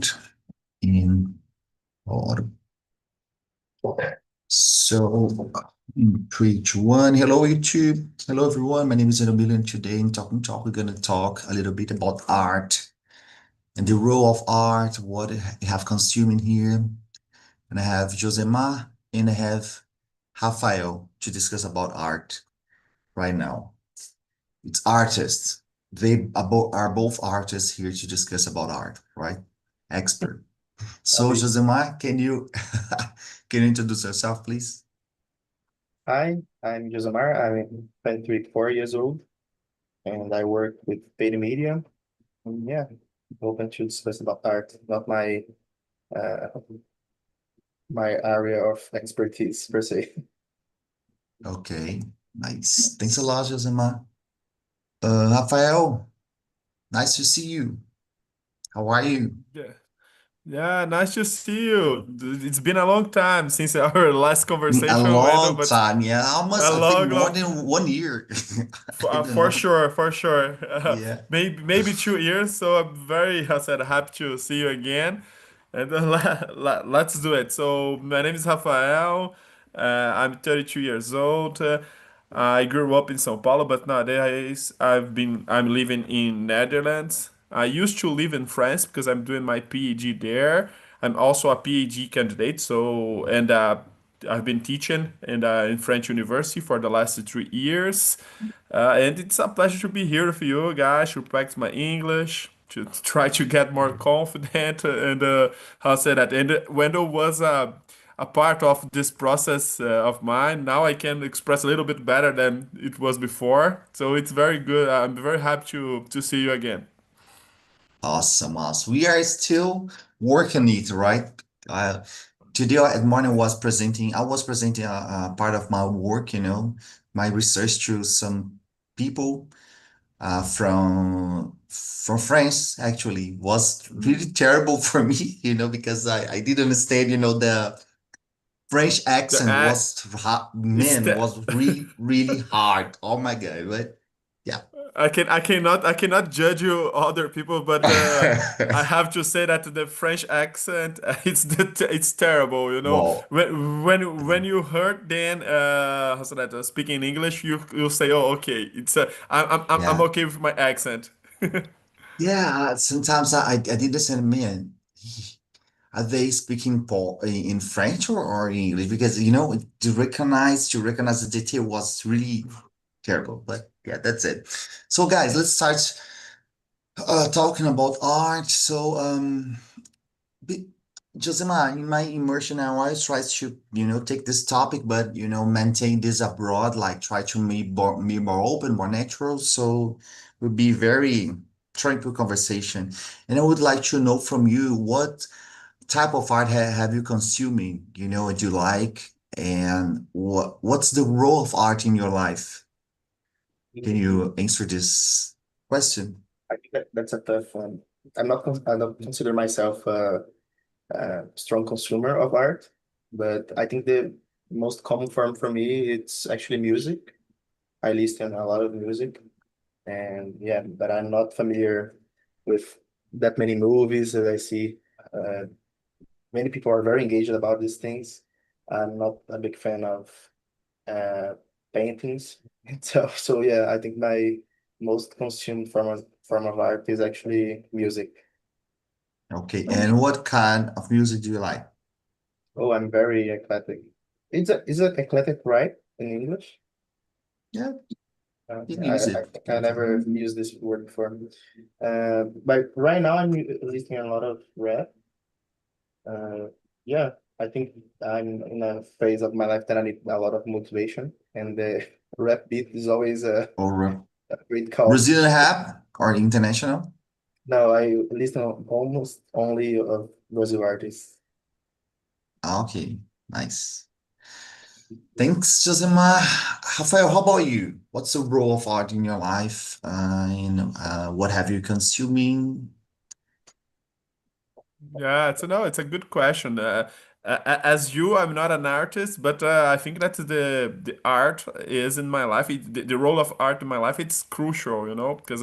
start in order. So, in 3, 2, 1. Hello, YouTube. Hello, everyone. My name is Emilio, and today in Talking Talk, we're going to talk a little bit about art and the role of art, what I have consuming here. And I have Josemar and I have Rafael to discuss about art right now. It's artists. They are both artists here to discuss about art, right? Expert. So, Okay. Josemar, can you can you introduce yourself, please? Hi, I'm Josamar. I'm 24 years old and I work with paid media. And yeah, open to discuss about art, not uh, my area of expertise per se. Okay, nice. Thanks a lot, Josemar. Rafael, nice to see you. How are you? Yeah, yeah, nice to see you. It's been a long time since our last A conversation, Wendell, long but time, yeah. a I think long, more long, than 1 year. I don't for know. sure, for sure. Yeah. Maybe 2 years. So I'm very, I said, happy to see you again, and let's do it. So my name is Rafael. I'm 32 years old. I grew up in São Paulo, but nowadays I'm living in Netherlands. I used to live in France because I'm doing my PhD there. I'm also a PhD candidate, so and I've been teaching in French university for the last 3 years. And it's a pleasure to be here with you guys to practice my English, to try to get more confident, and how I say that. And Wendell was a part of this process of mine. Now I can express a little bit better than it was before. So it's very good. I'm very happy to see you again. Awesome, awesome. We are still working it, right? Uh, Today at morning I was presenting a part of my work, my research to some people from France. Actually, was really terrible for me, because I didn't understand, the French The accent it's man, the was really, really hard. Oh my God, but yeah. I cannot judge you other people, but I have to say that the French accent it's terrible. Well, When you heard then how's that speaking English, you say, oh, okay, it's I'm yeah. okay with my accent. Yeah, sometimes I did understand, man. Are they speaking in French or English? Because to recognize the detail was really terrible. But yeah, that's it. So guys, let's start talking about art. So be- Josema, in my immersion, I always try to take this topic, but maintain this abroad. Like try to be more open, more natural. So it would be very tranquil conversation. And I would like to know from you what type of art have you consuming, what you like, and what's the role of art in your life? Can you answer this question? I think that's a tough one. I don't consider myself a strong consumer of art, but I think the most common form for me it's actually music. I listen a lot of music. And yeah, but I'm not familiar with that many movies that I see. Uh, Many people are very engaged about these things. I'm not a big fan of uh, paintings itself. So yeah, I think my most consumed form of art is actually music. Okay, and what kind of music do you like? Oh, I'm very eclectic. Is it eclectic right in English? Yeah, you can I, use I it. I never used this word before. But right now I'm listening a lot of rap. Uh, yeah, I think I'm in a phase of my life that I need a lot of motivation, and the rap beat is always Or a great call. Brazilian rap or international? No, I listen almost only of Brazil artists. Ah, okay, nice. Thanks, Josemar. Rafael, how about you? What's the role of art in your life? What have you consuming? Yeah, it's a good question. As you, I'm not an artist, but I think that the art is in my life. The role of art in my life it's crucial, because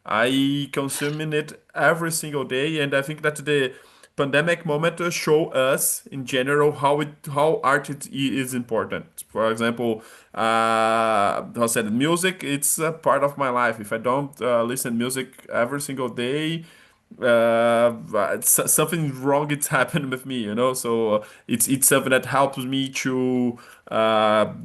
I consuming it every single day, and I think that the pandemic moment show us in general how art is important. For example, I said music, it's a part of my life. If I don't listen music every single day, something wrong it's happened with me, you know. So it's something that helps me to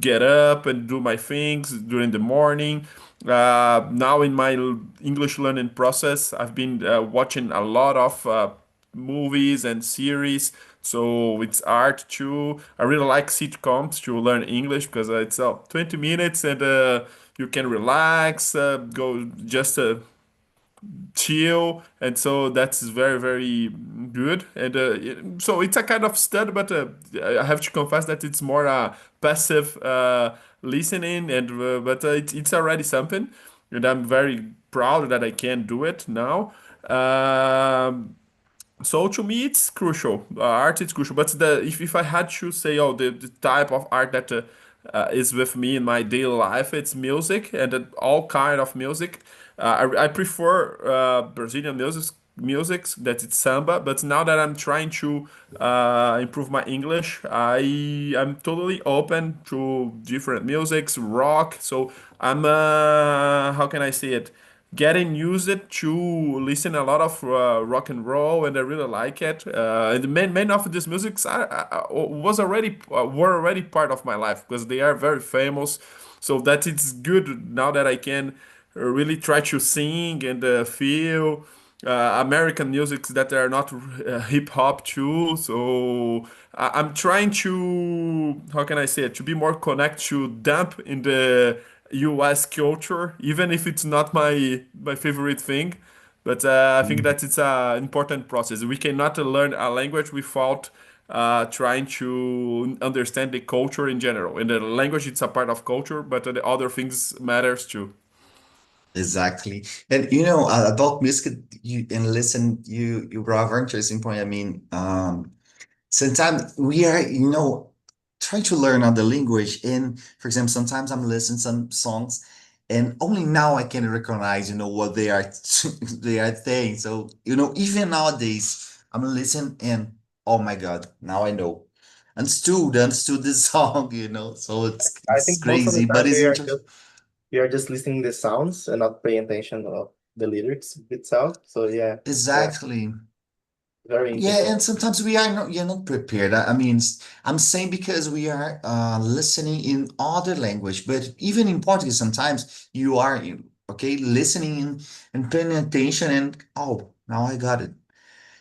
get up and do my things during the morning. Now in my English learning process, I've been watching a lot of movies and series. So it's art too. I really like sitcoms to learn English because it's 20 minutes and you can relax, go just chill, and so that's very good. And so it's a kind of study, but I have to confess that it's more passive listening, and but it's already something, and I'm very proud that I can do it now. So to me, it's crucial. Art is crucial. But if I had to say, oh, the type of art that is with me in my daily life, it's music and all kind of music. I prefer Brazilian music that it's samba. But now that I'm trying to improve my English, I'm totally open to different musics, rock. So I'm how can I say it? Getting used to listen a lot of rock and roll, and I really like it. And many of these musics were already part of my life because they are very famous. So that it's good now that I can really try to sing and feel American musics that are not hip hop too. So I'm trying to, how can I say it, to be more connected to damp in the US culture, even if it's not my favorite thing. But I think that it's an important process. We cannot learn a language without trying to understand the culture in general. And the language, it's a part of culture, but the other things matters too. Exactly. And about music, you and listen, you brought a very interesting point. I mean, sometimes we are, trying to learn other language. And for example, sometimes I'm listening some songs and only now I can recognize, what they are they are saying. So, even nowadays I'm listening and oh my God, now I know. Understood this song, so it's I it's think most of the crazy, but time it's interesting. we are just listening the sounds and not paying attention of the lyrics itself. So yeah, yeah, Exactly. very Yeah, interesting. and sometimes we are not, you're not prepared. I mean, I'm saying because we are listening in other language, but even in Portuguese, sometimes you are, okay, listening and paying attention and, oh, now I got it.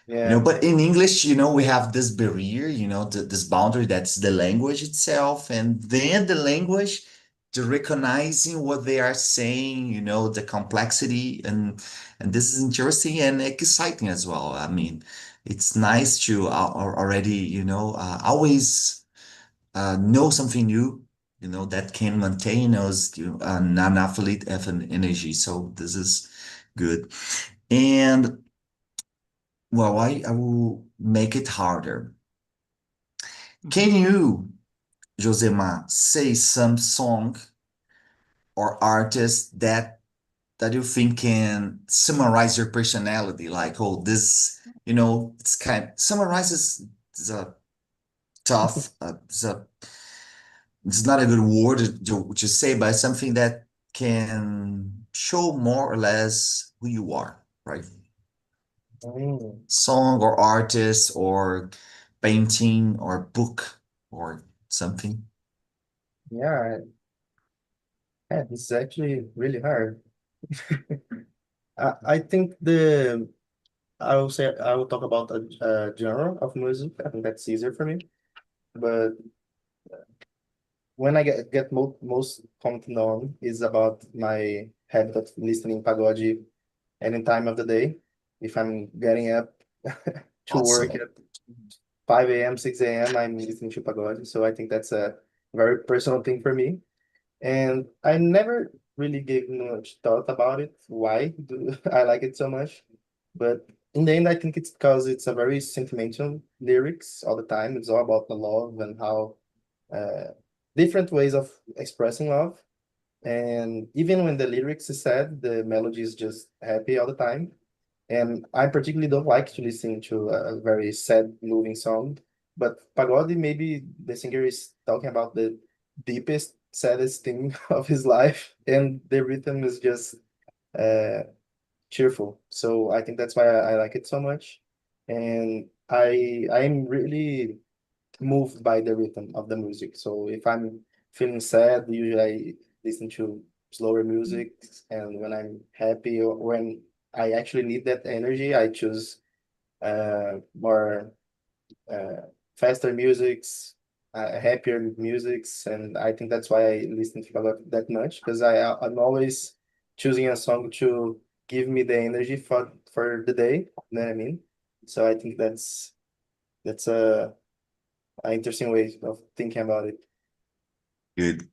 Yeah, But in English, we have this barrier, this boundary that's the language itself, and then the language, the recognizing what they are saying, the complexity, and this is interesting and exciting as well. I mean, it's nice to already, always know something new, that can maintain us, non-athlete energy. So this is good. And well, I will make it harder. Can you, Josemar, say some song or artist that you think can summarize your personality? Like, oh, this, it's summarizes is a tough, it's not a good word to say, but something that can show more or less who you are, right? mm, Song or artist or painting or book or something. yeah, yeah. This is actually really hard. I think I will talk about a genre of music. I think that's easier for me. But when I get most common known is about my habit of listening pagode any time of the day. If I'm getting up to work Awesome. at 5 a.m., 6 a.m., I'm listening to pagode. So I think that's a very personal thing for me. And I never really gave much thought about it. Why do I like it so much? But in the end, I think it's because it's a very sentimental lyrics all the time. It's all about the love and how uh, different ways of expressing love. And even when the lyrics is sad, the melody is just happy all the time. And I particularly don't like to listen to a very sad, moving song. But Pagode, maybe the singer is talking about the deepest, saddest thing of his life, and the rhythm is just uh, cheerful. So I think that's why I like it so much. And I'm really moved by the rhythm of the music. So if I'm feeling sad, usually I listen to slower music, and when I'm happy or when I actually need that energy, I choose more uh, faster musics, happier musics, and I think that's why I listen to that much because I'm always choosing a song to give me the energy for the day. You know what I mean? So I think that's a interesting way of thinking about it. Good.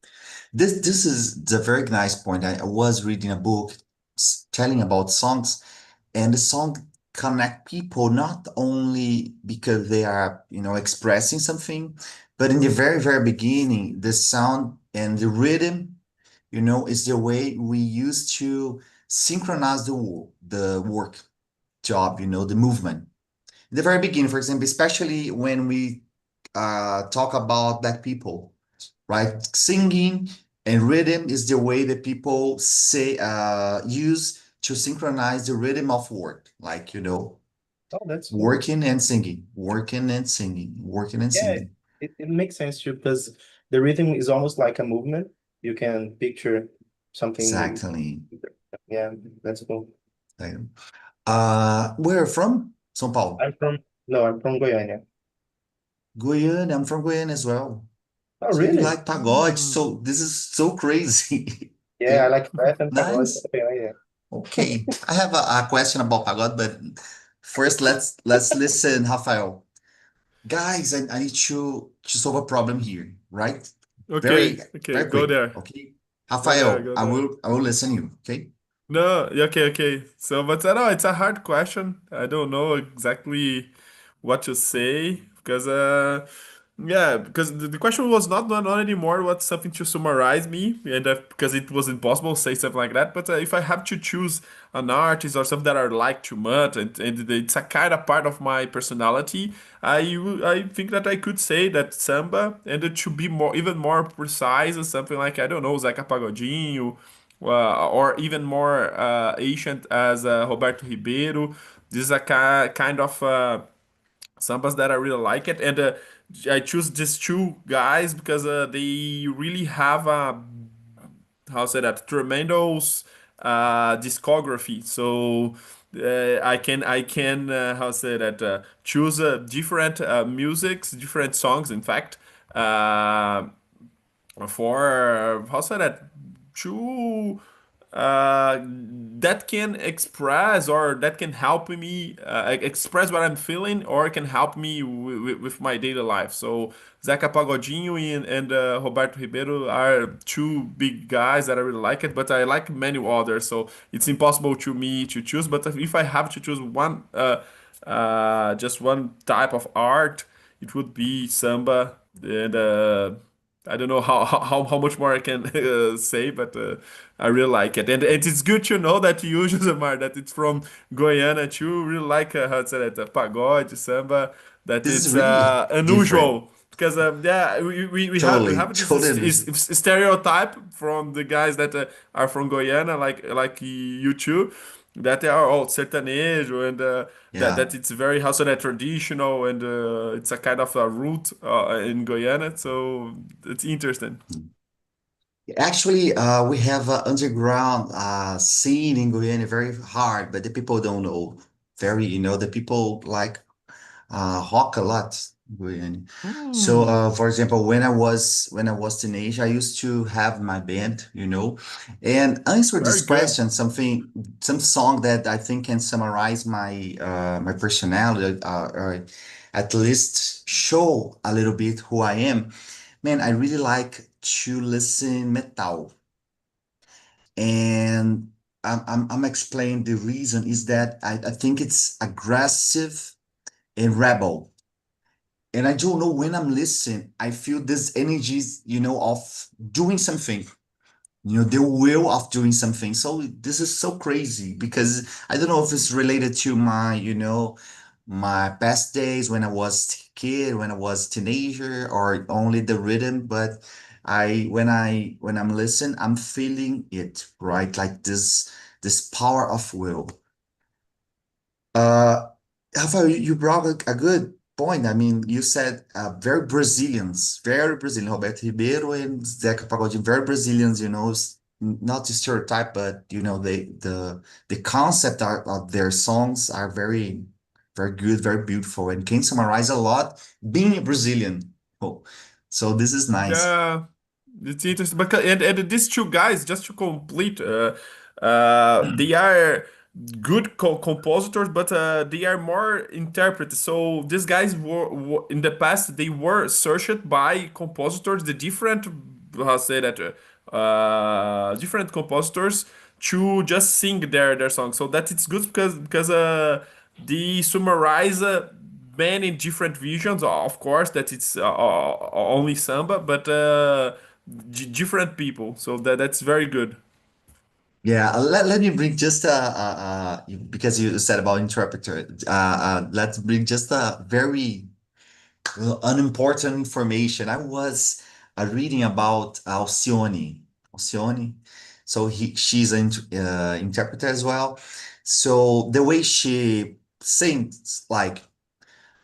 This is the very nice point. I was reading a book telling about songs, and the song connect people not only because they are, expressing something, but in the very, very beginning, the sound and the rhythm, is the way we use to synchronize the work job, the movement. In the very beginning, for example, especially when we talk about black people, right? Singing and rhythm is the way that people say use to synchronize the rhythm of work, like Oh, that's cool. working and singing, working and singing, working and Yeah, singing. it makes sense too because the rhythm is almost like a movement. You can picture something. Exactly. Yeah, that's cool. Like, where from? São Paulo. I'm from, no, I'm from Goiânia. Goiânia. I'm from Goiânia as well. Oh, So you really? like pagode? Mm. So this is so crazy. Yeah, I Okay, like rap and pagode. nice. Yeah. Okay, I have a question about pagode, but first let's listen, Rafael. Guys, I need to solve a problem here, right? Okay, Very, okay, very go quick. there. Okay. Go there, Rafael, go I there. will I will listen you. Okay. No, yeah, okay, okay. So, but no, it's a hard question. I don't know exactly what to say because, yeah, because the question was not anymore what's something to summarize me, and because it was impossible to say something like that. But if I have to choose an artist or something that I like too much, and it's a kind of part of my personality, I think that I could say that samba, and it should be more even more precise, or something like I don't know, Zeca Pagodinho or even more ancient as Roberto Ribeiro. This is a kind of sambas that I really like it, and I choose these two guys because they really have a how say that tremendous discography. So I can how say that choose different musics, different songs. In fact, uh, for how say that to that can express or that can help me express what I'm feeling or can help me with my daily life. So Zeca Pagodinho and Roberto Ribeiro are two big guys that I really like it, but I like many others. So it's impossible to me to choose. But if I have to choose one, just one type of art, it would be samba and. I don't know how much more I can say, but I really like it. And it's good to know that you, Josemar, that it's from Goiânia too. Really like how to say that, pagode, samba, that This is it's really different. unusual. Because yeah, we Totally, have this totally understand. stereotype from the guys that are from Goiânia, like you two, that they are all sertanejo and that Yeah. it's very how say that traditional and it's a kind of a root in Guyana, so it's interesting. Actually, we have an underground scene in Guyana very hard, but the people don't know. Very, the people like rock a lot. Really. So, Hmm, for example, when I was teenage, I used to have my band, and answer very this good. question, some song that I think can summarize my personality, or at least show a little bit who I am. Man, I really like to listen metal, and I'm explaining the reason is that I think it's aggressive and rebel. And I don't know when I'm listening, I feel this energies, of doing something. the will of doing something. So this is so crazy because I don't know if it's related to my, my past days when I was kid, when I was teenager, or only the rhythm, but when I'm listening, I'm feeling it, right? Like this power of will. Uh, Rafael, you brought a good point. I mean, you said very Brazilians, very Brazilian. Roberto Ribeiro and Zeca Pagodinho, very Brazilians. Not the stereotype, but the concept of their songs are very, very good, very beautiful, and can summarize a lot being a Brazilian. Oh, so this is nice. Yeah, it's interesting because and these two guys, just to complete, they are good compositors, but they are more interpreters. So these guys were in the past they were searched by compositors, the different how say that different compositors to just sing their songs. So that it's good because they summarize many different visions. Of course, that it's only samba, but different people. So that's very good. Yeah, let me bring just because you said about interpreter, let's bring just a very unimportant information. I was reading about Alcione. Alcione. So she's an interpreter as well. So the way she sings, like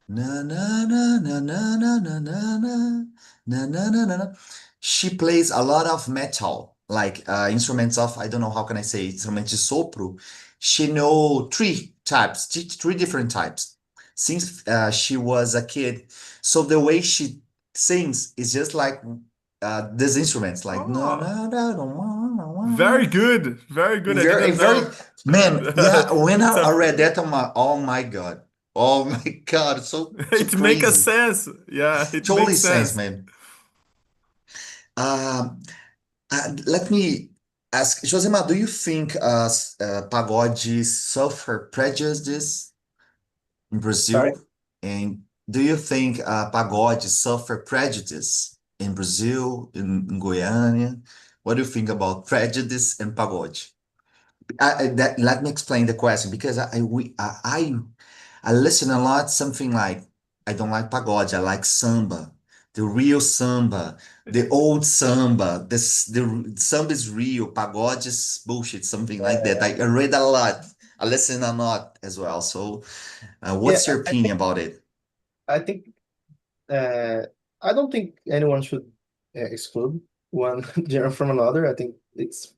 na na na na na na na na na na na na na. She plays a lot of metal, like instruments of, I don't know how can I say, instruments de sopro. She know three types, three different types since she was a kid. So the way she sings is just like these instruments, like na Oh, na na na na na. very good, very good. I Very, didn't very, know. man, yeah, when It's I a read that, oh my God. Oh my God, it's so it makes a crazy. sense. Yeah, it Totally makes sense, sense. man. Um, Let me ask, Josemar, do you think pagode suffer prejudice in Sorry. Brazil? And do you think pagode suffer prejudice in Brazil, in Goiânia? What do you think about prejudice and pagode? Let me explain the question because I listen a lot, something like, I don't like pagode, I like samba, the real samba, the old samba. The samba is real, pagode is bullshit, something like that. I read a lot, I listen a lot as well. So, Yeah, what's your opinion about it? I think uh, I don't think anyone should exclude one genre from another. I think it's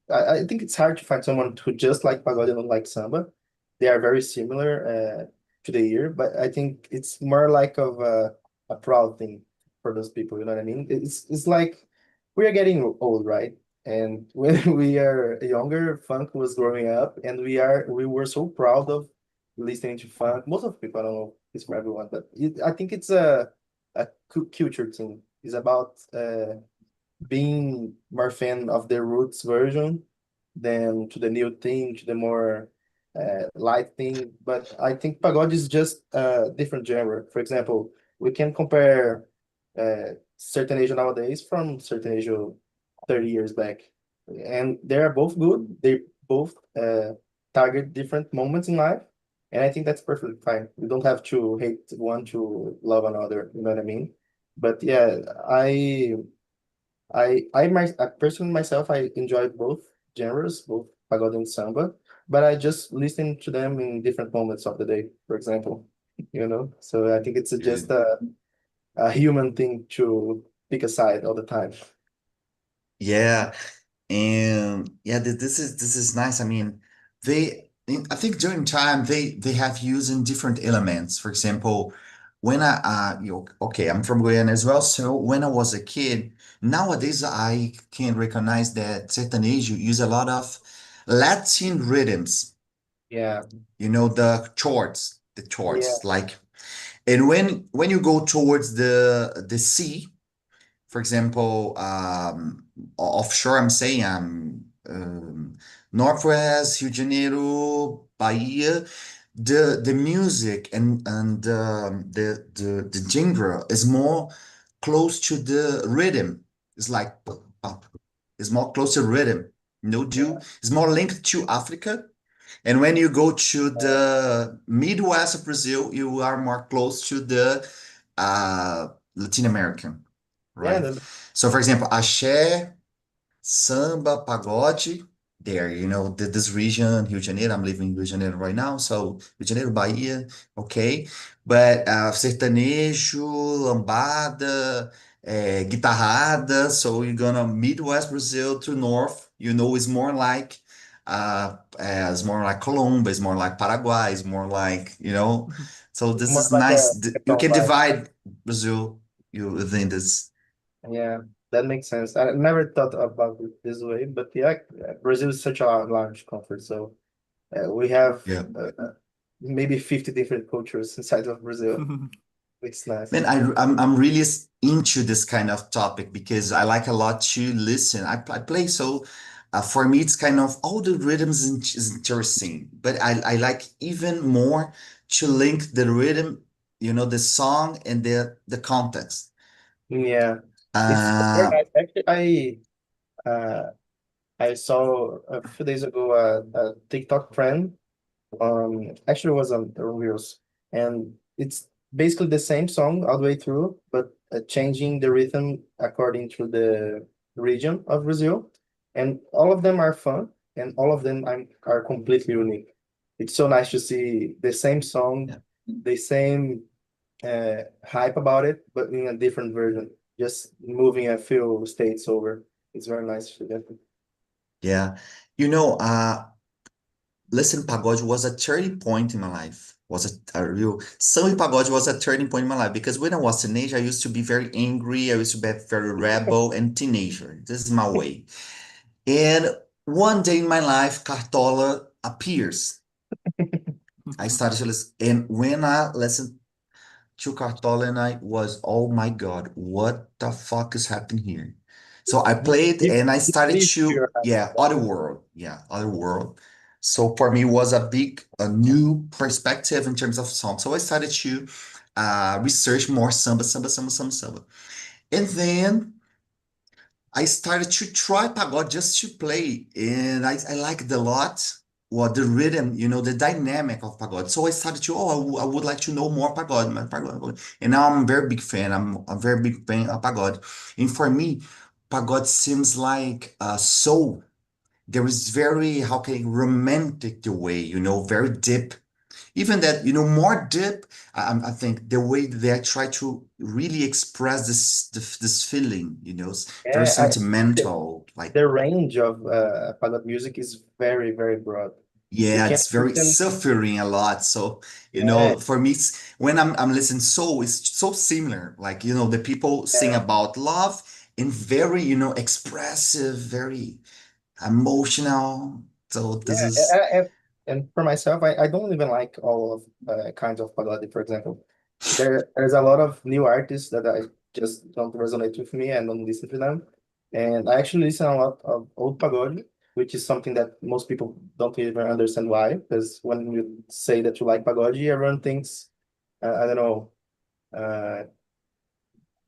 hard to find someone who just like pagode and don't like samba. They are very similar to the ear, but I think it's more like of a proud thing for those people. You know what I mean? It's like we are getting old, right? And when we are younger, funk was growing up, and we were so proud of listening to funk. Most of the people, I don't know, it's for everyone, but I think it's a culture thing. It's about being more fan of the roots version than to the new thing, to the more light thing. But I think pagode is just a different genre. For example, we can compare certain Asia nowadays from certain Asia 30 years back, and they are both good. They both target different moments in life. And I think that's perfectly fine. We don't have to hate one to love another. You know what I mean? But yeah, I I personally myself I enjoy both genres, both pagode and samba, but I just listen to them in different moments of the day, for example. So I think it's just Good. a human thing to pick a side all the time. Yeah. And yeah, this is nice. I mean, I think during time they have using different elements. For example, when okay, I'm from Guyana as well. So when I was a kid, nowadays I can recognize that sertanejo use a lot of Latin rhythms. Yeah, The yeah, chords, like, and when you go towards the sea. For example, offshore, I'm saying Northwest, Rio de Janeiro, Bahia. The music and the genre is more close to the rhythm. It's like it's more close to rhythm. No do. It's more linked to Africa. And when you go to the Midwest of Brazil, you are more close to the Latin American, Yeah, right? So, for example, axé, samba, pagode, there, this region, Rio de Janeiro, I'm living in Rio de Janeiro right now, so Rio de Janeiro, Bahia, okay. But sertanejo, lambada, guitarrada, so you're gonna Midwest Brazil to North, it's more like Colombia, it's more like Paraguay, it's more like, so this more is like nice. a You tone can vibe. divide Brazil within this. Yeah, that makes sense. I never thought about it this way, but yeah, Brazil is such a large country, so we have Yeah. maybe 50 different cultures inside of Brazil. It's nice. Man, I'm really into this kind of topic because I like a lot to listen. I play, so for me it's kind of all the rhythms is interesting, but I like even more to link the rhythm, the song and the context. Yeah, it's very Uh, nice. Actually, uh, I saw a few days ago a TikTok trend. Actually, it was on Reels, and it's basically the same song all the way through, but changing the rhythm according to the region of Brazil, and all of them are fun, and all of them are completely unique. It's so nice to see the same song, yeah. the same hype about it, but in a different version, just moving a few states over. It's very nice to get. Yeah. You know, uh, Listen, pagode was a turning point in my life. Was a real Samba pagode was a turning point in my life because when I was teenager, I used to be very angry. I used to be very rebel and teenager. This is my way. And one day in my life, Cartola appears. I started to listen, and when I listened to Cartola, and I was, oh my God, what the fuck is happening here? So I played It, and I it started leads to to, your eyes. yeah, other world. Yeah, other world. So for me, it was a new perspective in terms of song. So I started to research more samba, samba, samba, samba, samba. And then I started to try pagode just to play, and I liked a lot what the rhythm, the dynamic of pagode. So I started to, I would like to know more pagode, man, pagode, pagode. And now I'm a very big fan. I'm a very big fan of pagode. And for me, pagode seems like soul. There is very, how can I, romantic the way, very deep, even that more deep. I think the way they try to really express this feeling, very Yeah, the, sentimental, like, the range of pagode music is very, very broad. You yeah, can it's very listen, suffering a lot. So yeah, for me, when I'm listening soul, it's so similar, like, the people sing yeah, about love and very, expressive, very emotional. So this yeah. is And for myself, I don't even like all of kinds of pagode. For example, there's a lot of new artists that I just don't resonate with me and don't listen to them. And I actually listen a lot of old pagode, which is something that most people don't even understand why. Because when you say that you like pagode, everyone thinks, I don't know, uh,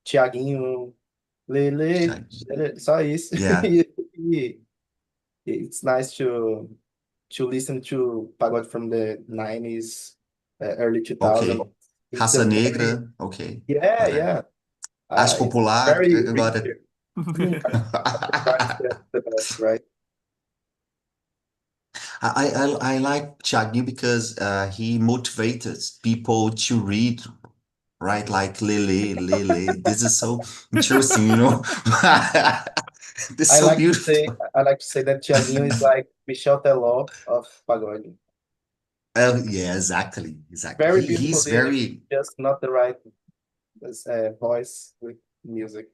Tiaguinho, Lele, só isso. yeah. E it's nice to listen to pagode from the 90s, early 2000s. Okay. It's a Raça very, Negra. Okay. yeah, Got it. yeah. Arte It's Popular. very I got rich. it. That's the best, right? I like Thiago because he motivated people to read, right? Like Lele, Lele. This is so interesting, This is I so like to say beautiful. I like to say that Tiaguinho is like Michel Teló of pagode. Yeah, exactly. Exactly. Very beautiful He's lyrics, very just not the right voice with music.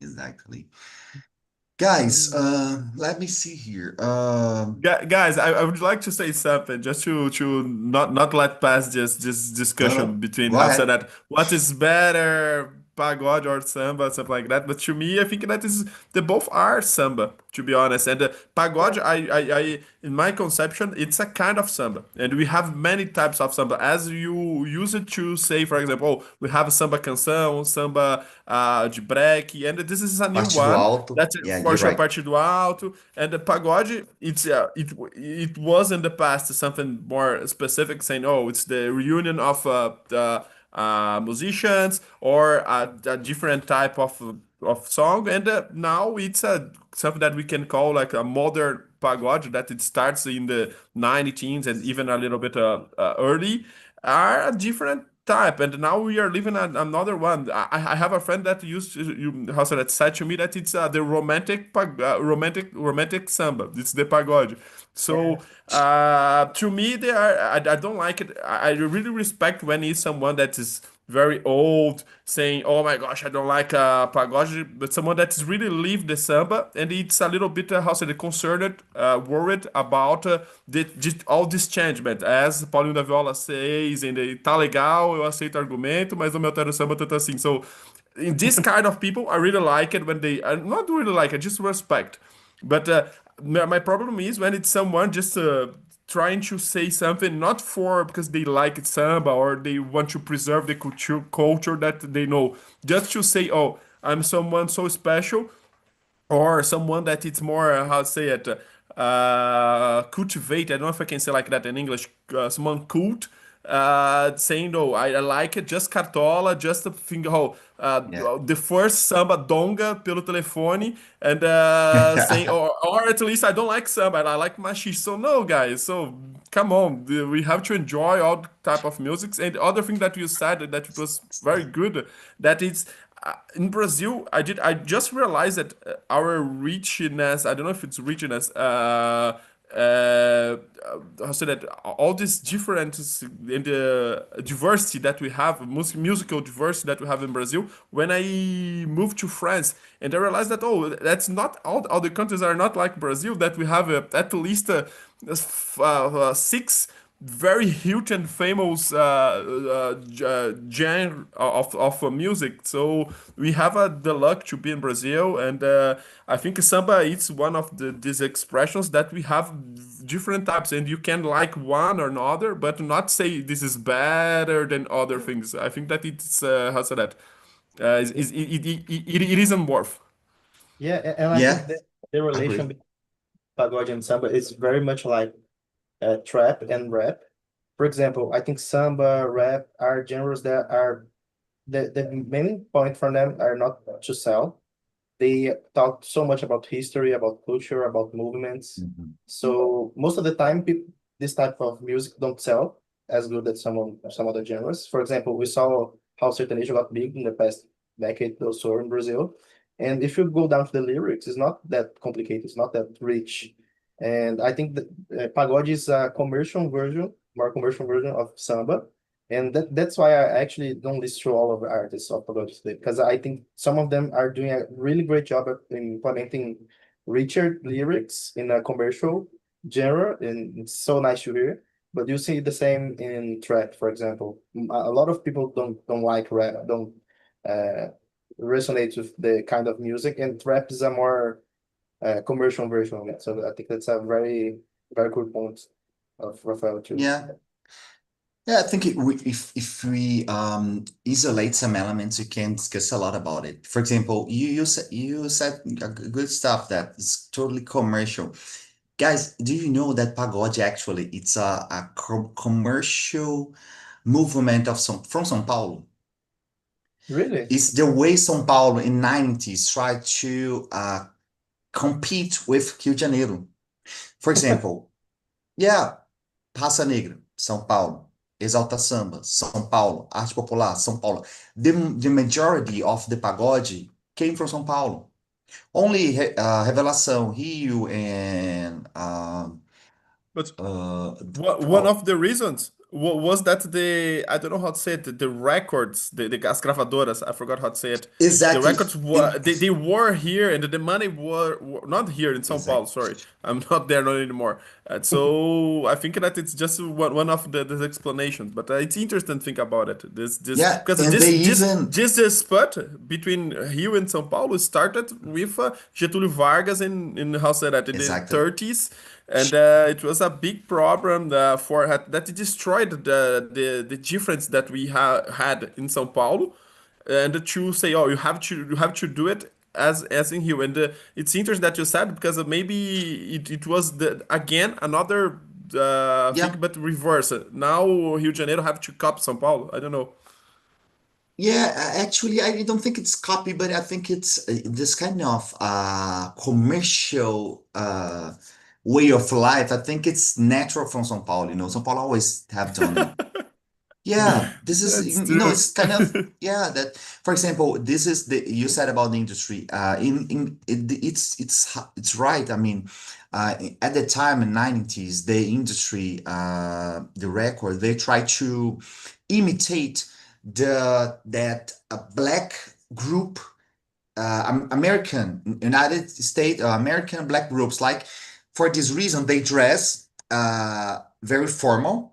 exactly. Guys, Mm. let me see here. Guys, I would like to say something just to not let pass this No, discussion no, between go how said ahead. that what is better pagode or samba, something like that. But to me, I think that is they both are samba, to be honest. And pagode, in my conception, it's a kind of samba, and we have many types of samba. As you use it to say, for example, oh, we have samba canção, samba de break, and this is a new Parte do one. alto. That's Yeah, for you're sure right. parte do alto, and the pagode. It was in the past something more specific, saying, oh, it's the reunion of the musicians or a different type of song, and now it's something that we can call like a modern pagode that it starts in the 19s and even a little bit early are a different type, and now we are living another one. I have a friend that used to, how said that said to me that it's the romantic samba. It's the pagode. So to me, they are. I don't like it. I really respect when it's someone that is very old saying, "Oh my gosh, I don't like pagode," but someone that is really live the samba and it's a little bit how say, concerned, worried about all this changement. As Paulinho da Viola says, and tá legal, eu aceito o argumento, mas não me altera o samba tanto assim. So, in this kind of people, I really like it when they, not really like it, just respect. But my problem is when it's someone just trying to say something not for because they like samba or they want to preserve the culture that they know, just to say, "Oh, I'm someone so special," or someone that it's more how to say it cultivate. I don't know if I can say like that in English. Someone cult saying no, I like it, just cartola, just a thing. Oh, Yeah. the first samba donga pelo telefone, and saying or at least I don't like samba, I like machixe. So no, guys. So come on, we have to enjoy all type of musics. And the other thing that you said that it was very good, that it's in Brazil, I just realized that our richness, I don't know if it's richness, how say that all this difference in the diversity that we have, musical diversity that we have in Brazil. When I moved to France, and I realized that oh, that's not all the countries are not like Brazil. That we have at least six very huge and famous genre of music. So we have the luck to be in Brazil, and I think samba is one of these expressions that we have different types, and you can like one or another, but not say this is better than other things. I think that it's how say that it isn't worth. Yeah, and I think Yeah, that the relation agree. between pagode and samba is very much like trap and rap. For example, I think samba, rap are genres that are the main point from them are not to sell. They talk so much about history, about culture, about movements. Mhm. So most of the time, this type of music don't sell as good as some other genres. For example, we saw how sertanejo got big in the past decade or so in Brazil. And if you go down to the lyrics, it's not that complicated. It's not that rich. And I think that pagode is a commercial version, more commercial version of samba. And that's why I actually don't list through all of the artists of pagode today, because I think some of them are doing a really great job at implementing richer lyrics in a commercial genre, and it's so nice to hear. But you see the same in trap, for example. A lot of people don't like rap, don't uh, resonate with the kind of music, and trap is a more commercial version of it. So I think that's a very good point of Rafael too. Yeah. Yeah, I think if we isolate some elements, we can discuss a lot about it. For example, you said good stuff that is totally commercial. Guys, do you know that pagode actually it's a commercial movement of from São Paulo? Really? It's the way São Paulo in 90s tried to compete with Rio de Janeiro. For example, yeah, Raça Negra, São Paulo. Exalta Samba, São Paulo. Arte Popular, São Paulo. The majority of the pagode came from São Paulo. Only Revelação, Rio, and But uh, one oh, of the reasons Was that the, I don't know how to say it, the records, as gravadoras, I forgot how to say it. The Exactly. records were, they were here, and the money were not here in São Paulo, Exactly. sorry. I'm not there not anymore. And so I think that it's just one of the explanations, but it's interesting to think about it. This Yeah, because and they even this spot between Rio and São Paulo started with Getúlio Vargas in how say that in the exactly. 30s, and it was a big problem that it destroyed the difference that we had in São Paulo, and to say, oh, you have to do it as in Rio, and it's interesting that you said because maybe it was the again another thing, Yeah. but reverse. Now Rio de Janeiro have to copy São Paulo. I don't know. Yeah, actually, I don't think it's copy, but I think it's this kind of commercial way of life. I think it's natural from São Paulo. São Paulo always have done it. Yeah, this is, That's it's kind of, true. yeah, that, for example, this is you said about the industry. It's right. I mean, at the time in 90s, the industry, the record, they try to imitate that a black group, American, United States, American black groups, like for this reason, they dress very formal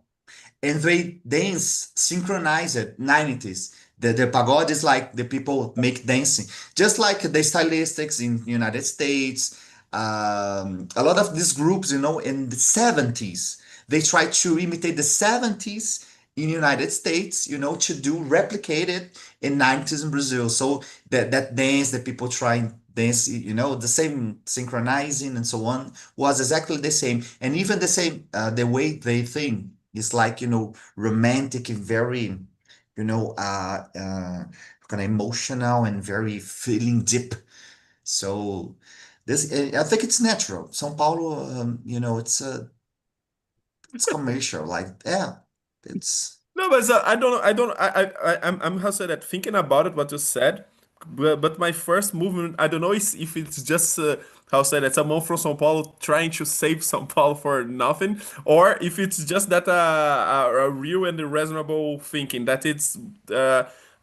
and they dance synchronized 90s. The pagode is like the people make dancing, just like the stylistics in United States. A lot of these groups, in the 70s, they try to imitate the 70s in United States, to do replicate it in 90s in Brazil. So that dance that people try and dance, the same synchronizing and so on was exactly the same. And even the same, the way they think is like, romantic and very, kind of emotional and very feeling deep. So this, I think it's natural. São Paulo, it's commercial. Like, yeah, it's No, but I don't know. I don't. I'm how to say that thinking about it, what you said, but my first movement, I don't know if it's just how to say that someone from São Paulo trying to save São Paulo for nothing, or if it's just that a real and reasonable thinking that it's.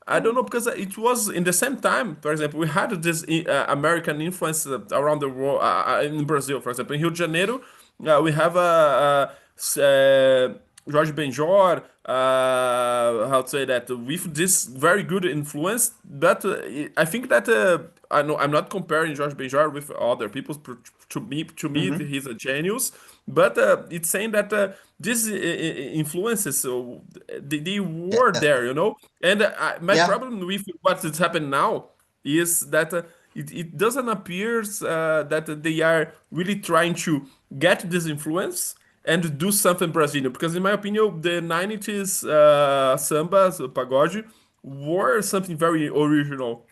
I don't know because it was in the same time. For example, we had this American influence around the world in Brazil. For example, in Rio de Janeiro, we have Jorge Benjor, how to say that, with this very good influence. But I think that I know I'm not comparing Jorge Benjor with other people. To me, Mhm. he's a genius. But it's saying that these influences, so they Yeah, were there, And my yeah, problem with what is happening now is that it doesn't appear that they are really trying to get this influence and do something Brazilian. Because in my opinion, the 90s sambas, pagode, were something very original,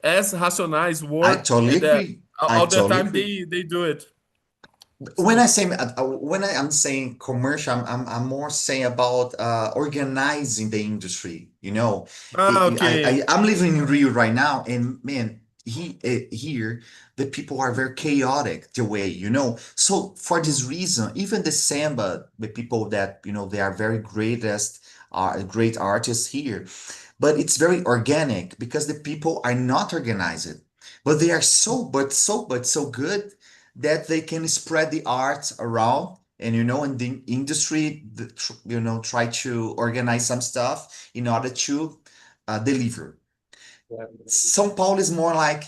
as Racionais I were, totally and agree. I all the totally time agree. they do it. When So, I'm saying commercial, I'm more saying about organizing the industry. okay. I'm living in Rio right now, and man, here the people are very chaotic the way, So for this reason, even the samba, the people that they are very great artists here, but it's very organic because the people are not organized, but they are so good that they can spread the art around, and in the industry, try to organize some stuff in order to deliver. Yeah. São Paulo is more like,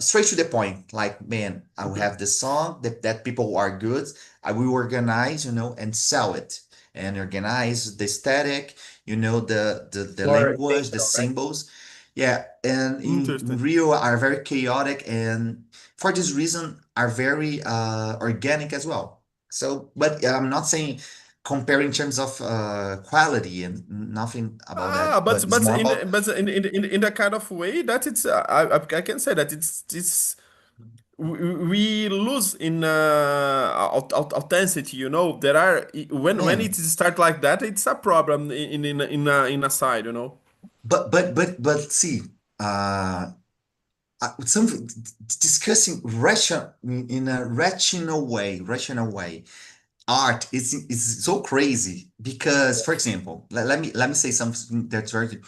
straight to the point. Like, man, I will have this song that people are good. I will organize, and sell it and organize the aesthetic, the More language, the intentional, right? symbols. Yeah. And in Interesting. Rio are very chaotic and for this reason are very organic as well. So, but I'm not saying compare in terms of quality and nothing about Ah, that, but but it's more about in that kind of way that it's I can say that it's we lose in authenticity. There are when it man. start like that, it's a problem in a side. But see, uh, some discussing ration in a rational way. art is so crazy because, for example, let me say something that's very.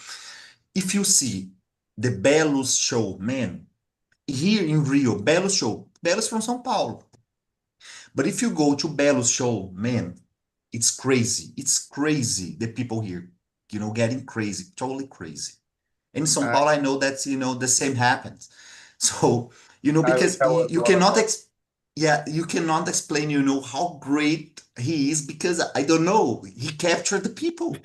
If you see the Belos show, man, here in Rio, Belos show, Belos from São Paulo. But if you go to Belos show, man, it's crazy. It's crazy. The people here, getting crazy, totally crazy. In São I Paulo, I know that, the same happens. So, I wish because I you, was you one of cannot, them. yeah, you cannot explain, how great he is because I don't know, he captured the people.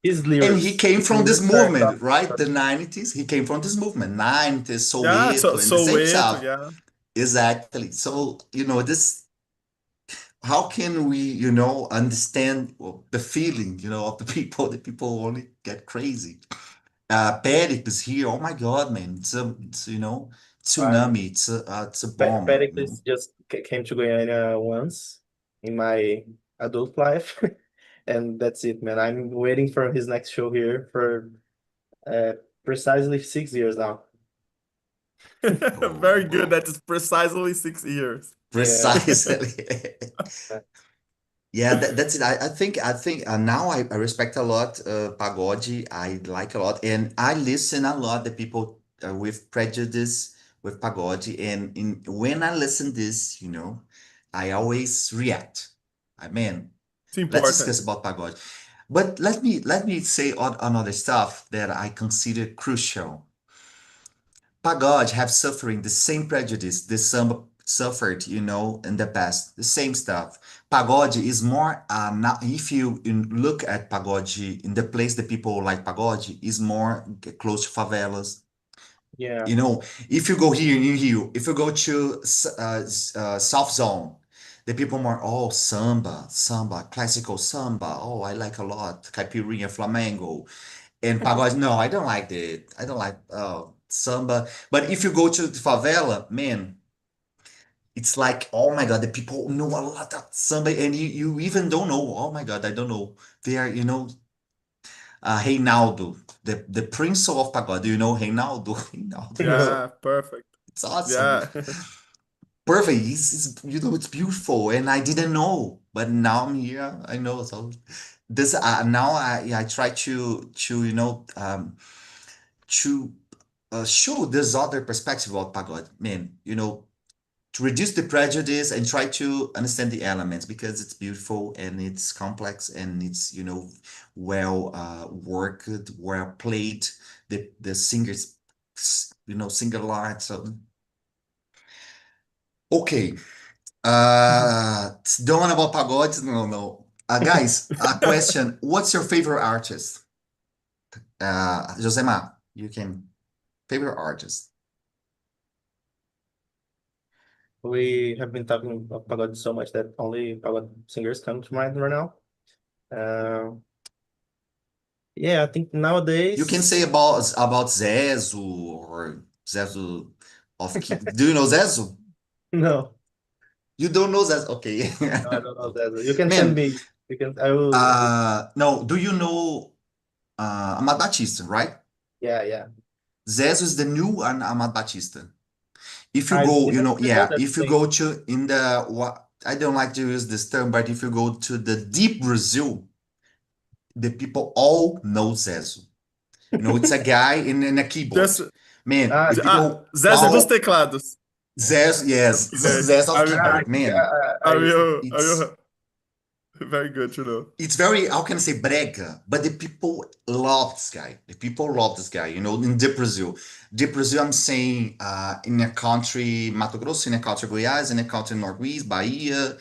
His And he lyrics, came his from this lyrics are movement, top. right? The 90s, he came from this movement, 90s, Yeah, so Soweto, and the same Soweto, stuff. yeah. Exactly. So, how can we, understand the feeling, of the people? The people only get crazy. Perip is here. Oh my God, man! I tsunami. It's a bomb. Pericles just came to Guyana once in my adult life, and that's it, man. I'm waiting for his next show here for uh, precisely 6 years now. Very good. Oh, That is precisely 6 years. Yeah. precisely. Yeah, that's it. I think now I respect a lot pagode. I like a lot, and I listen a lot. The people with prejudice with pagode, and when I listen this, I always react. I mean, It's let's important. discuss about pagode. But let me say another stuff that I consider crucial. Pagode have suffering the same prejudice the samba suffered, in the past. The same stuff. Pagode is more, now, if you look at pagode in the place the people like pagode, is more close to favelas. Yeah. You know, if you go here in Rio, if you go to South Zone, the people more, oh, samba, classical samba. Oh, I like a lot. Caipirinha, flamengo. And pagode, no, I don't like it. I don't like samba. But if you go to the favela, man, it's like, oh my God, the people know a lot of samba, and you even don't know. Oh my God, I don't know. They are, Reinaldo, the prince of pagode. Do you know Reinaldo? Reinaldo. No. Yeah, perfect. It's awesome. Yeah. Perfect. It's beautiful, and I didn't know, but now I'm here. I know. So this now I try to to show this other perspective about pagode, man, to reduce the prejudice and try to understand the elements because it's beautiful and it's complex and it's, well worked, well played. The singers, single line. So, okay. It's done about pagodes? No, no. Guys, a question. What's your favorite artist? Josema, you can. Favorite artist. We have been talking about pagode so much that only pagode singers come to mind right now. Uh, yeah, I think You can nowadays, say about Zezu or Zezu Do you know Zezu? no, You don't know Zezu? Okay. no, I don't know that. You can send Man, me. You can. I will. no, do you know Amad Batista, right? Yeah, yeah. Zezu is the new Amad Batista. If you I go, didn't know yeah, that if you thing. go to in the what I don't like to use this term, but if you go to the deep Brazil, the people all know Zezu. It's a guy in a Just keyboard. Man, the Yeah. people Zezo dos all teclados. Zezu, yes, Okay. Zezu I of will, I keyboard. think Man, I listen. will, I it's will. Very good to know. it's very, how can I say, brega, but the people love this guy. The people love this guy, in the Brazil. The Brazil, I'm saying, in a country, Mato Grosso, in a country, Goiás, in a country, Northeast, Bahia,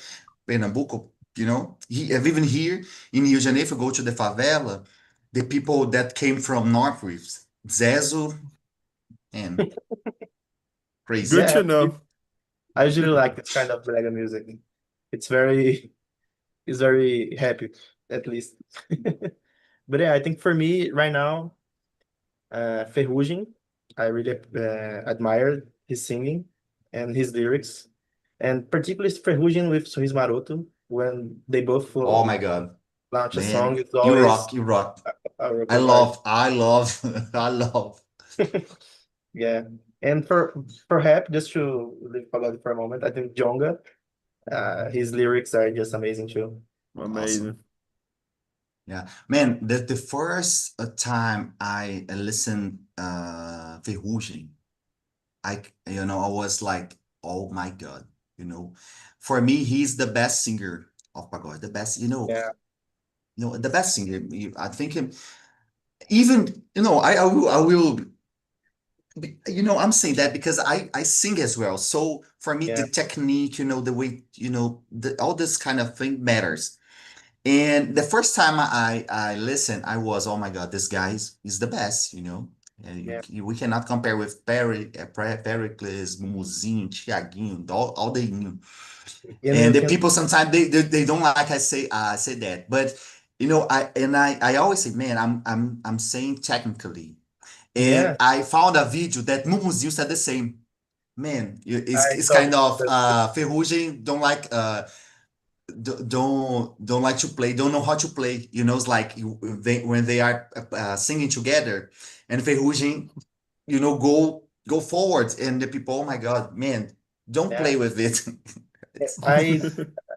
Pernambuco, even here in Rio de Janeiro, if you go to the favela, the people that came from Northeast, Zezo, and Good crazy. Yeah, to know. I usually like this kind of brega music. It's very, it's very happy, at least. But yeah, I think for me right now, Ferrugem, I really admire his singing and his lyrics, and particularly Ferrugem with Sorriso Maroto. When they both Oh my God, launch a song, man, it's you always rock, you rock. a rock I vibe. love, I love, I love. Yeah, and for rap, just to leave Pagode for a moment, I think Jonga. His lyrics are just amazing too. Awesome. Amazing. Yeah, man, the first time I listened Ferrugem, I was like, oh my God, you know, for me, he's the best singer of pagode, the best, Yeah, the best singer. I think him, even, I'm saying that because I sing as well. So for me, yeah, the technique, the way, all this kind of thing matters. And the first time I listened, I was, oh my God, this guy is the best, And yeah. we cannot compare with Pericles, Mumuzinho, Thiaguinho, all they knew. And And you the can, people sometimes they don't like I say that, but I always say, man, I'm saying technically, and yeah, I found a video that Mumuzinho said the same. Man, I it's saw kind of that. Ferrugem don't like don't like to play, don't know how to play. It's like when they are singing together, and Ferrugem, go forward, and the people, oh my God, man, don't Yeah, play with it. I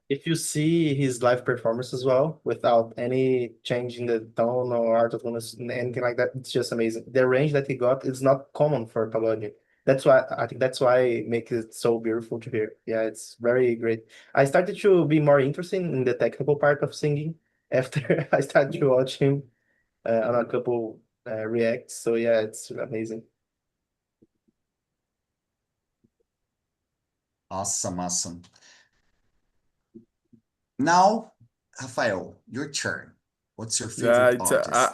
if you see his live performance as well, without any change in the tone or art of anything like that, it's just amazing. The range that he got is not common for pagode. That's why I think that's why it makes it so beautiful to hear. Yeah, it's very great. I started to be more interested in the technical part of singing after I started to watch him on a couple reacts. So yeah, it's amazing. Awesome, awesome. Now, Rafael, your turn. What's your Yeah, favorite artist?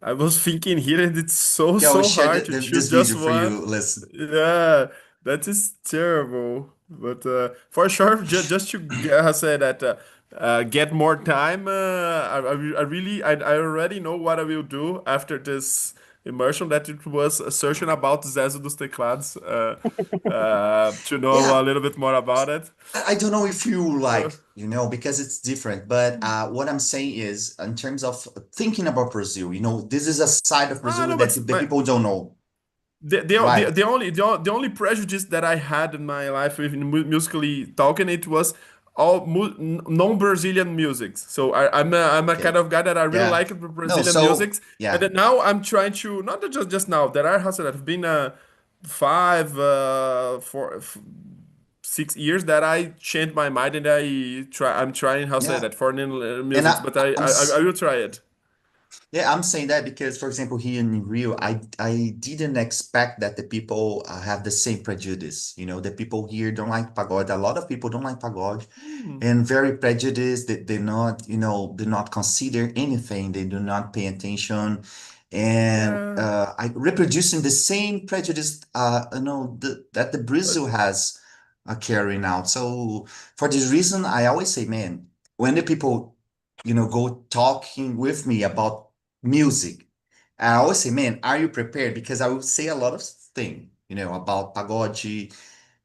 I was thinking here, and it's so Okay, I will so share hard to this choose just video for one. you. Listen. Yeah, that is terrible. But for sure, just to say that get more time. I really I already know what I will do after this immersion. That it was searching about Zezo dos Teclados to know Yeah, a little bit more about it. I don't know if you Uh, like, because it's different, but what I'm saying is, in terms of thinking about Brazil, this is a side of I Brazil know, that but the people don't know, right? the only prejudice that I had in my life with musically talking it was all non-Brazilian musics. So I'm a kind Okay. of guy that I really Yeah. like No, Brazilian so musics, and yeah. then now I'm trying to not just now. There are how say that have been 6 years that I changed my mind and I'm trying how say Yeah. that foreign And musics, but I will try it. yeah, I'm saying that because, for example, here in Rio, I didn't expect that the people have the same prejudice. The people here don't like pagode. A lot of people don't like pagode, Hmm. and very prejudiced. They not, do not consider anything. They do not pay attention, and Yeah, I reproducing the same prejudice. That the Brazil has carrying out. So for this reason, I always say, man, when the people, go talking with me about music. I always say, man, are you prepared? Because I will say a lot of things, about pagode,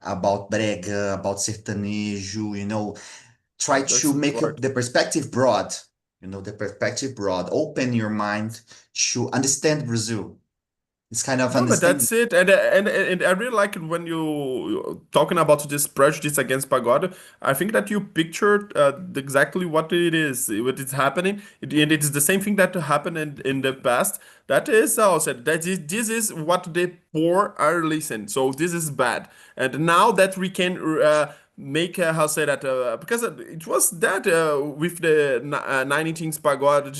about brega, about sertanejo, try to that's make up important. the perspective broad, open your mind to understand Brazil. It's kind of No, but understanding. that's it, and I really like it when you talking about this prejudice against pagode. I think that you pictured exactly what is happening, and it is the same thing that happened in the past. That is also this is what the poor are listening. So this is bad, and now that we can make how say that because it was that with the 19th pagode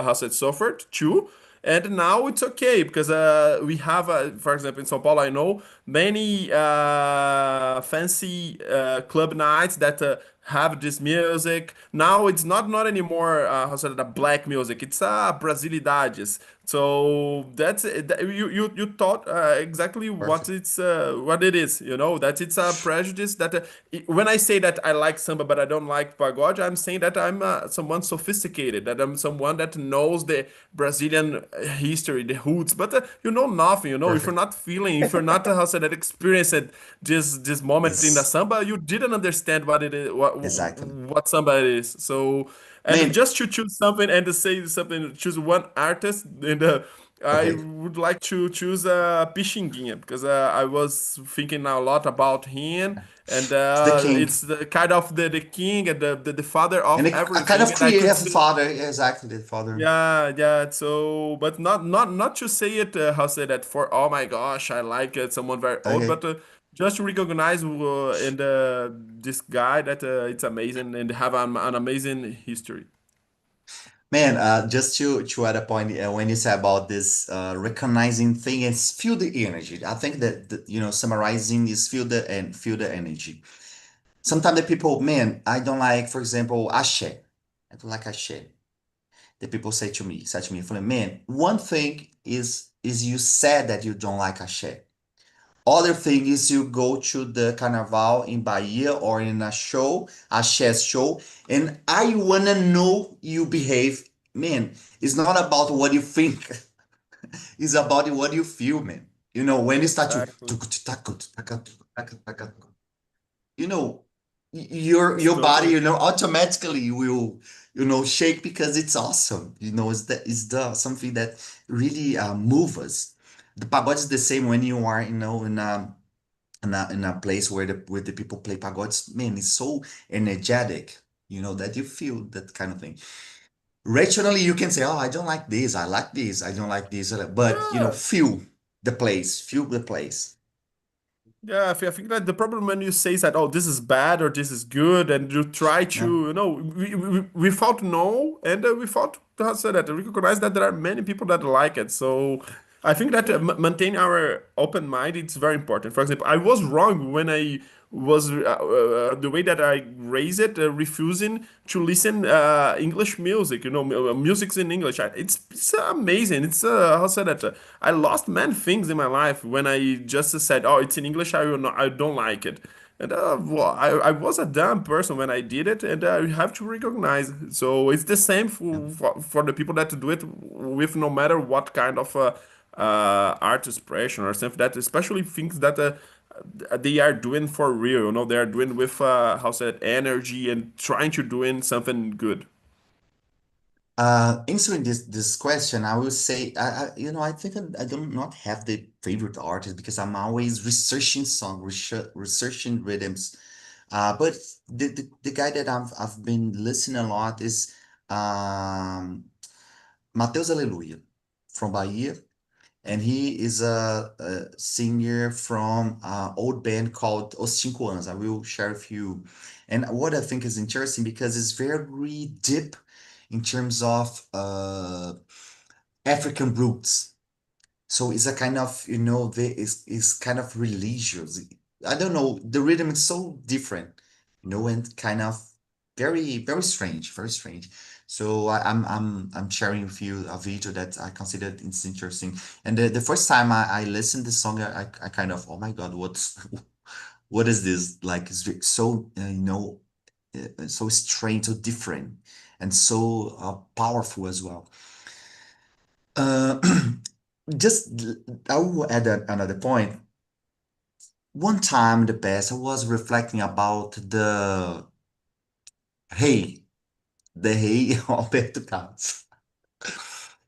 how said suffered too. And now it's okay because we have, for example, in São Paulo, I know many fancy club nights that have this music. Now it's not anymore how say that, black music. It's Brasilidades. So that's you thought exactly Perfect. what it is. That it's a prejudice that when I say that I like samba but I don't like pagode, I'm saying that I'm someone sophisticated, that I'm someone that knows the Brazilian history, the roots, but you know nothing. If you're Perfect. not feeling, if you're not how say that experienced this moment in the Yes, samba, you didn't understand what it is, exactly. what samba is. So and Man, just to choose something and to say something, choose one artist and I Okay. would like to choose Pixinguinha because I was thinking a lot about him, and It's the king. it's the kind of the king and the father And of a kind everything. of And I could creative see, father. Yeah, exactly, the father. yeah, yeah. So, but not to say it. How say that for? Oh my gosh, I like it. Someone very old, Okay. but just to recognize in this guy that it's amazing and have an amazing history. Man, just to add a point, when you say about this recognizing thing, it's feel the energy. I think that summarizing is feel the energy. Sometimes the people, man, I don't like, for example, ashe. I don't like ashe. The people say to me, man, one thing is you said that you don't like ashe. Other thing is you go to the carnival in Bahia or in a show, a chess show, and I wanna know you behave. Man, it's not about what you think, it's about what you feel, man. When you start to Exactly. you know your It's your body totally. automatically will shake because it's awesome. It's the something that really moves us. The pagode is the same when you are in a place where the people play pagodes. Man, it's so energetic, that you feel that kind of thing. Rationally you can say, oh, I don't like this, I like this, I don't like this, but Yeah. feel the place. Yeah, I think that the problem when you say that, oh, this is bad or this is good, and you try Yeah. to, without know and without how to say that, recognize that there are many people that like it. So I think that maintain our open mind, it's very important. For example, I was wrong when I was the way that I raised it, refusing to listen English music. Music's in English. It's amazing. It's how say that. I lost many things in my life when I just said, "Oh, it's in English. I will not, I don't like it." And well, I was a dumb person when I did it, and I have to recognize. So it's the same Yeah. for the people that do it with no matter what kind of art expression or something that, especially things that they are doing for real. They are doing with how said energy and trying to doing something good. Answering this question, I will say, I think I do not have the favorite artist because I'm always researching researching rhythms. But the guy that I've been listening a lot is um, Mateus Aleluia from Bahia, and he is a singer from an old band called Os Cinco Anos. I will share with you. And what I think is interesting because it's very deep in terms of African roots. So it's a kind of, is kind of religious. I don't know, the rhythm is so different, and kind of very, very strange, very strange. So I'm sharing with you a video that I consider it's interesting. And the first time I listened to the song, I kind of, oh my God, what is this? Like, it's so, so strange, so different, and so powerful as well. Uh, just I will add another point. One time in the past, I was reflecting about hey, the hey Alberto Carlos,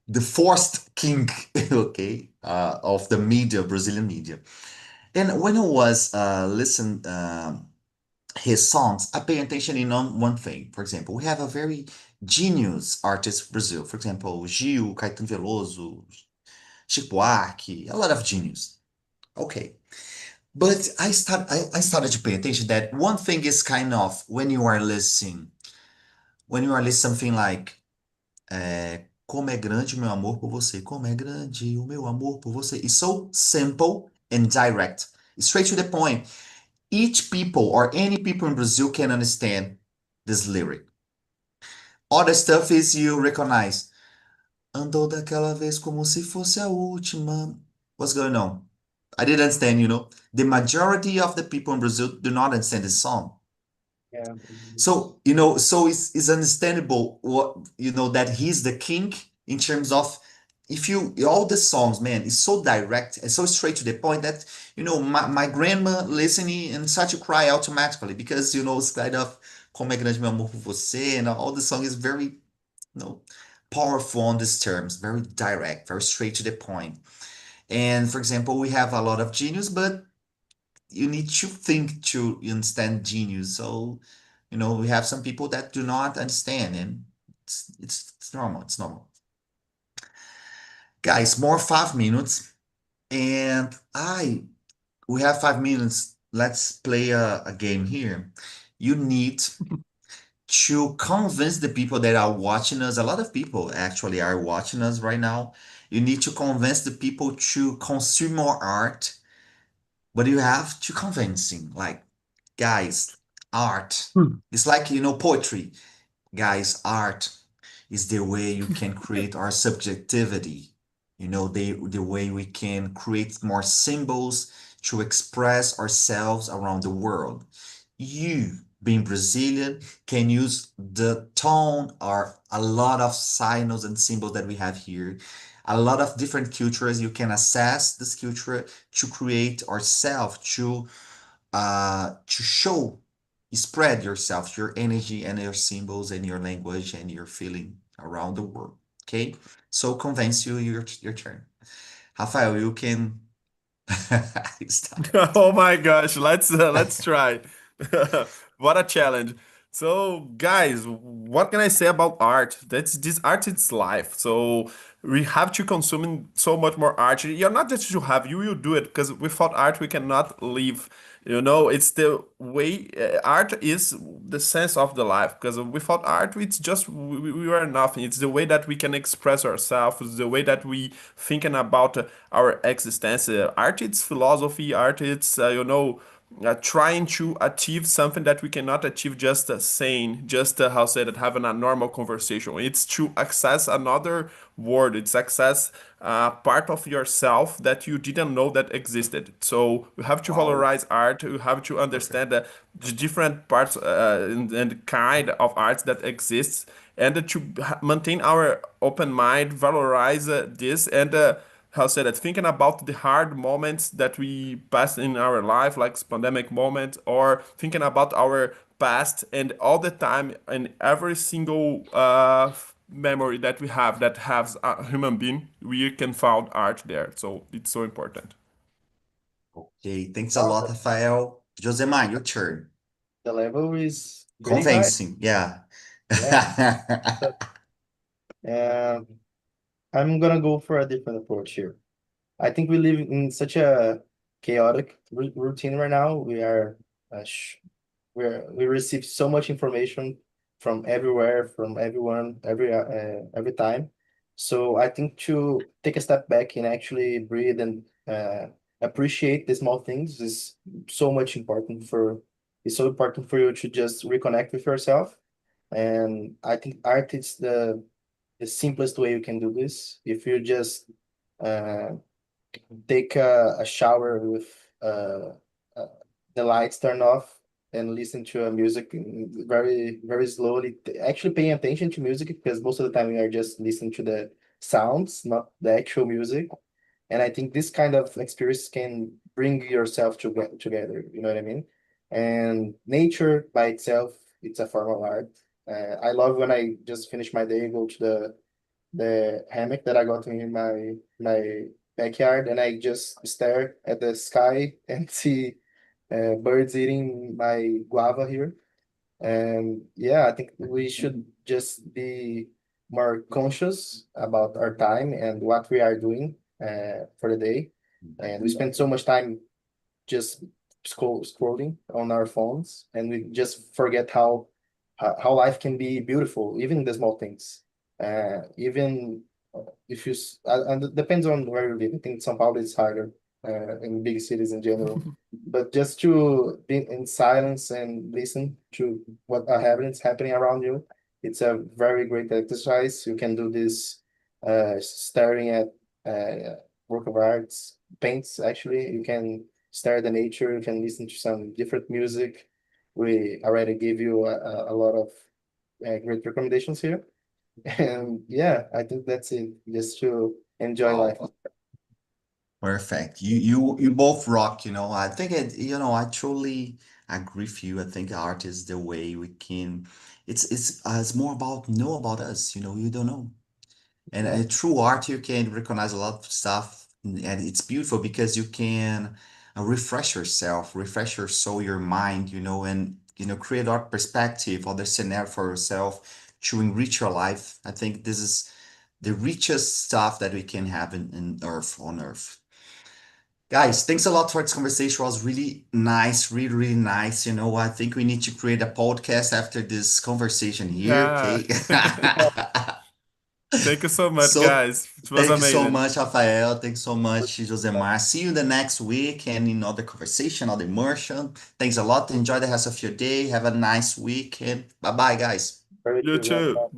the forced king, okay, of the media, Brazilian media. And when I was listen his songs, I pay attention in on one thing. For example, we have a very genius artist in Brazil. For example, Gil, Caetano Veloso, Chico Buarque, a lot of genius. Okay. But I started to pay attention that one thing is kind of when you are listening something like como é grande o meu amor por você, como é grande o meu amor por você. It's so simple and direct. Straight to the point. Each people or any people in Brazil can understand this lyric. Other stuff is you recognize. Andou daquela vez como se fosse a última. What's going on? I didn't understand, The majority of the people in Brazil do not understand this song. Yeah. So, so it's understandable that he's the king in terms of if you all the songs, man, it's so direct and so straight to the point that my grandma listening and start to cry automatically because it's kind of Como é grande meu amor por você, and all the song is very, you know, powerful on these terms, very direct, very straight to the point. And for example, we have a lot of genius, but you need to think to understand genius. So, we have some people that do not understand, and it's normal. It's normal. Guys, more 5 minutes, and we have 5 minutes. Let's play a game here. You need to convince the people that are watching us. A lot of people actually are watching us right now. You need to convince the people to consume more art, but you have to convincing, like, guys, art. Hmm. It's like, poetry. Guys, art is the way you can create our subjectivity. The way we can create more symbols to express ourselves around the world. You, being Brazilian, can use the tone or a lot of signals and symbols that we have here. A lot of different cultures. You can assess this culture to create ourselves, to show, spread yourself, your energy and your symbols and your language and your feeling around the world. Okay? So convince you, your turn. Rafael, you can start. Oh my gosh, let's try. What a challenge. So, guys, what can I say about art? That's this art it's life. So we have to consume so much more art. You're not just to have, you will do it because without art we cannot live. It's the way art is the sense of the life because without art it's just we are nothing. It's the way that we can express ourselves, it's the way that we thinking about our existence. Art it's philosophy, art it's trying to achieve something that we cannot achieve just saying, just how say that having a normal conversation. It's to access another world. It's access part of yourself that you didn't know that existed. So you have to Wow. valorize art. You have to understand Perfect. the different parts and kind of arts that exists, and to maintain our open mind, valorize this, and how say that thinking about the hard moments that we passed in our life, like pandemic moment, or thinking about our past and all the time and every single memory that we have that has a human being, we can find art there. So it's so important. Okay, thanks a Wow, lot, Rafael. Josemar, your turn. the level is pretty high. Convincing, yeah. Yeah. So, um, I'm gonna go for a different approach here. I think we live in such a chaotic routine right now. We receive so much information from everywhere, from everyone, every time. So I think to take a step back and actually breathe and appreciate the small things is so much important for. It's so important for you to just reconnect with yourself. And I think art is the simplest way you can do this. If you just uh, take a shower with uh, uh, the lights turned off and listen to a music very very slowly, actually paying attention to music because most of the time we are just listening to the sounds, not the actual music. And I think this kind of experience can bring yourself together, you know what I mean? And nature by itself, it's a form of art. I love when I just finish my day, go to the hammock that I got in my backyard, and I just stare at the sky and see birds eating my guava here. And yeah, I think we should just be more conscious about our time and what we are doing for the day. And we spend so much time just scrolling on our phones, and we just forget how life can be beautiful, even the small things. Even if and it depends on where you live. I think São Paulo is harder in big cities in general. But just to be in silence and listen to what are happening around you, it's a very great exercise. You can do this staring at work of arts, paints. Actually, you can stare at the nature. You can listen to some different music. We already gave you a lot of great recommendations here. And yeah, I think that's it. Just to enjoy life. Wow. Perfect. You both rock, I think I truly agree with you. I think art is the way we can. It's more about know about us, you don't know. And Yeah. through art, you can recognize a lot of stuff, and it's beautiful because you can refresh yourself, refresh your soul, your mind, and create art perspective, other scenario for yourself to enrich your life. I think this is the richest stuff that we can have in Earth, on Earth. Guys, thanks a lot for this conversation. It was really nice, really, really nice. I think we need to create a podcast after this conversation here, Yeah. okay? Thank you so much, So guys. It was thank you so amazing. much, Rafael. Thanks so much, Josemar. See you the next week and in other conversation, other immersion. Thanks a lot. Enjoy the rest of your day. Have a nice week and bye bye, guys. Very You true. too. Bye.